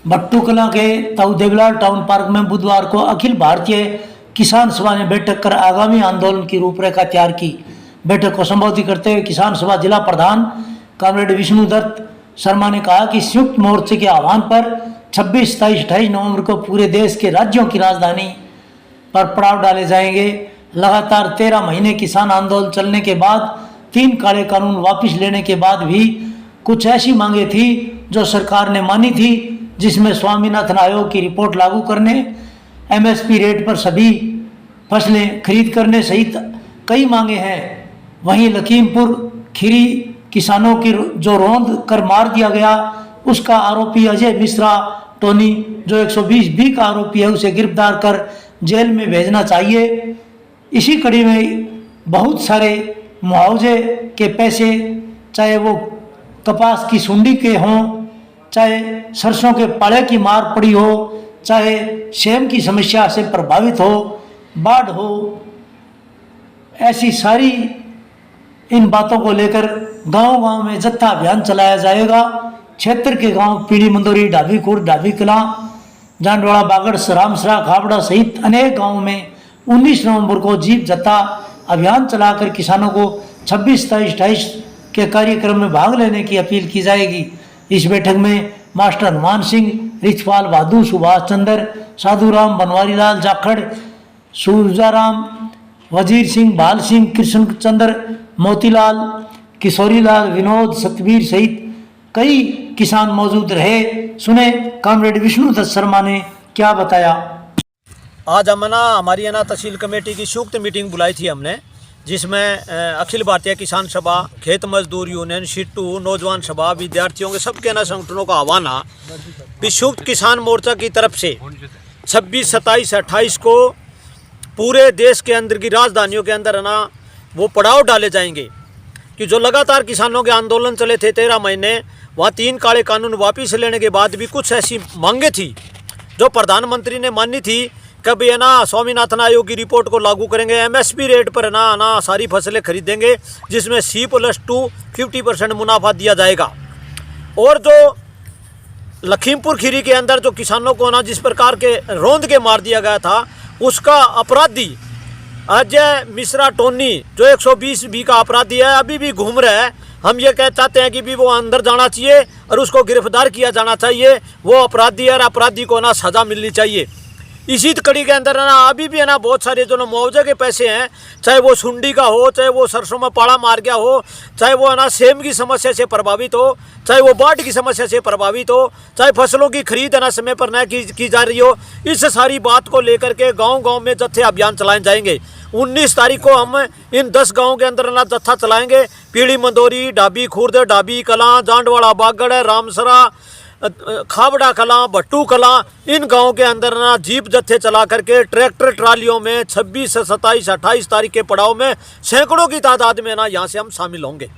भट्टू कला के ताऊ देवलाल टाउन पार्क में बुधवार को अखिल भारतीय किसान सभा ने बैठक कर आगामी आंदोलन की रूपरेखा तैयार की। बैठक को संबोधित करते हुए किसान सभा जिला प्रधान कॉमरेड विष्णुदत्त शर्मा ने कहा कि संयुक्त मोर्चे के आह्वान पर 26, 27, 28 नवंबर को पूरे देश के राज्यों की राजधानी पर पड़ाव डाले जाएंगे। लगातार 13 महीने किसान आंदोलन चलने के बाद 3 काले कानून वापस लेने के बाद भी कुछ ऐसी मांगे थी जो सरकार ने मानी थी, जिसमें स्वामीनाथन आयोग की रिपोर्ट लागू करने, एमएसपी रेट पर सभी फसलें खरीद करने सहित कई मांगे हैं। वहीं लखीमपुर खीरी किसानों की जो रौंद कर मार दिया गया, उसका आरोपी अजय मिश्रा टोनी जो 120B का आरोपी है, उसे गिरफ्तार कर जेल में भेजना चाहिए। इसी कड़ी में बहुत सारे मुआवजे के पैसे, चाहे वो कपास की सुंडी के हों, चाहे सरसों के पाले की मार पड़ी हो, चाहे सेम की समस्या से प्रभावित हो, बाढ़ हो, ऐसी सारी इन बातों को लेकर गांव-गांव में जत्था अभियान चलाया जाएगा। क्षेत्र के गांव पीली मंदोरी, ढाबी खुर्द, ढाबी कला, जांडवाड़ा, बागड़, रामसरा, खाबड़ा सहित अनेक गांवों में 19 नवंबर को जीप जत्था अभियान चलाकर किसानों को 26, 27, 28 के कार्यक्रम में भाग लेने की अपील की जाएगी। इस बैठक में मास्टर हनुमान सिंह, रिछपाल बहादुर, सुभाष चंद्र, साधुराम, बनवारीलाल जाखड़, सूरजाराम, वजीर सिंह, बाल सिंह, कृष्ण चंद्र, मोतीलाल, किशोरीलाल, विनोद, सतवीर सहित कई किसान मौजूद रहे। सुने कॉमरेड विष्णुदत्त शर्मा ने क्या बताया। आज हमारी तहसील कमेटी की संयुक्त मीटिंग बुलाई थी हमने, जिसमें अखिल भारतीय किसान सभा, खेत मजदूर यूनियन, सिट्टू, नौजवान सभा, विद्यार्थियों के सबके संगठनों का आह्वान है। संयुक्त किसान मोर्चा की तरफ से 26, 27, 28 को पूरे देश के अंदर की राजधानियों के अंदर वो पड़ाव डाले जाएंगे कि जो लगातार किसानों के आंदोलन चले थे 13 महीने, वहाँ 3 काले कानून वापस लेने के बाद भी कुछ ऐसी मांगे थी जो प्रधानमंत्री ने मानी थी। कभी स्वामीनाथन आयोग की रिपोर्ट को लागू करेंगे, एमएसपी रेट पर सारी फसलें खरीदेंगे, जिसमें C+2 50% मुनाफा दिया जाएगा। और जो लखीमपुर खीरी के अंदर जो किसानों को जिस प्रकार के रौंद के मार दिया गया था, उसका अपराधी अजय मिश्रा टोनी जो 120B का अपराधी है, अभी भी घूम रहा है। हम ये चाहते हैं कि भी वो अंदर जाना चाहिए और उसको गिरफ्तार किया जाना चाहिए। वो अपराधी है और अपराधी को सज़ा मिलनी चाहिए। इसी कड़ी के अंदर अभी भी बहुत सारे जो मुआवजे के पैसे हैं, चाहे वो सुंडी का हो, चाहे वो सरसों में पाला मार गया हो, चाहे वो सेम की समस्या से प्रभावित हो, चाहे वो बाढ़ की समस्या से प्रभावित हो, चाहे फसलों की खरीद समय पर न की जा रही हो, इस सारी बात को लेकर के गांव-गांव में जत्थे अभियान चलाए जाएंगे। 19 तारीख को हम इन 10 गाँव के अंदर जत्था चलाएंगे। पीली मंदोरी, ढाबी खुर्द, ढाबी कला, जांडवाड़ा, बागड़, रामसरा, खाबड़ा कला, भट्टू कला, इन गांव के अंदर जीप जत्थे चला करके ट्रैक्टर ट्रालियों में 26, 27, 28 तारीख के पड़ाव में सैकड़ों की तादाद में यहाँ से हम शामिल होंगे।